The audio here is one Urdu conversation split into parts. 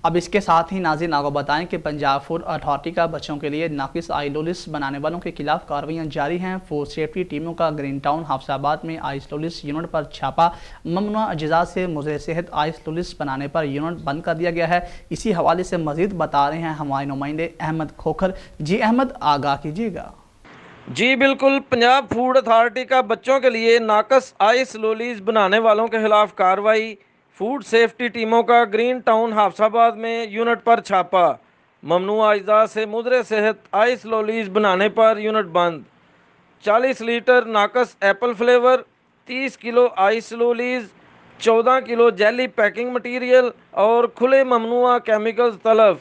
اب اس کے ساتھ ہی ناظرین آپ کو بتائیں کہ پنجاب فوڈ اتھارٹی کا بچوں کے لیے ناقص آئس لولس بنانے والوں کے خلاف کارروائیاں جاری ہیں۔ فوڈ سیفٹی ٹیموں کا گرین ٹاؤن حافظ آباد میں آئس لولس یونٹ پر چھاپا، ممنوعہ اجزاء سے مضر صحت آئس لولس بنانے پر یونٹ بند کر دیا گیا ہے۔ اسی حوالے سے مزید بتا رہے ہیں ہمارے نمائندے احمد کھوکھر۔ جی احمد، آگاہ کیجیے گا۔ جی بالکل، پنجاب فوڈ اتھارٹی کا بچوں کے لیے ناقص آئس لولیز بنانے والوں کے خلاف کارروائی۔ فوڈ سیفٹی ٹیموں کا گرین ٹاؤن حافظ آباد میں یونٹ پر چھاپا، ممنوعہ اجزاء سے مضر صحت آئس لولیز بنانے پر یونٹ بند۔ 40 لیٹر ناقص ایپل فلیور، 30 کلو آئس لولیز، 14 کلو جیلی پیکنگ مٹیریل اور کھلے ممنوعہ کیمیکلز طلب۔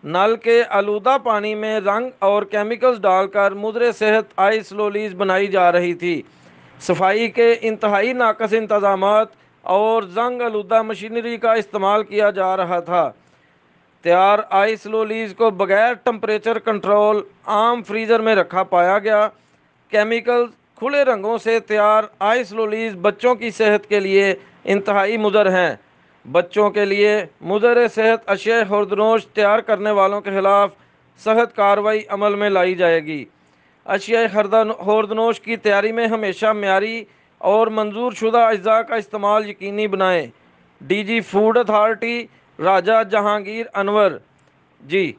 نل کے آلودہ پانی میں رنگ اور کیمیکلز ڈال کر مضر صحت آئس لولیز بنائی جا رہی تھی۔ صفائی کے انتہائی ناقص انتظامات اور زنگ آلودہ مشینری کا استعمال کیا جا رہا تھا۔ تیار آئس لولیز کو بغیر ٹمپریچر کنٹرول عام فریزر میں رکھا پایا گیا۔ کیمیکلز، کھلے رنگوں سے تیار آئس لولیز بچوں کی صحت کے لیے انتہائی مضر ہیں۔ بچوں کے لیے مضر صحت اشیاء خوردنوش تیار کرنے والوں کے خلاف سخت کارروائی عمل میں لائی جائے گی۔ اشیاء خوردنوش کی تیاری میں ہمیشہ معیاری اور منظور شدہ اجزاء کا استعمال یقینی بنائیں۔ ڈی جی فوڈ اتھارٹی راجہ جہانگیر انور۔ جی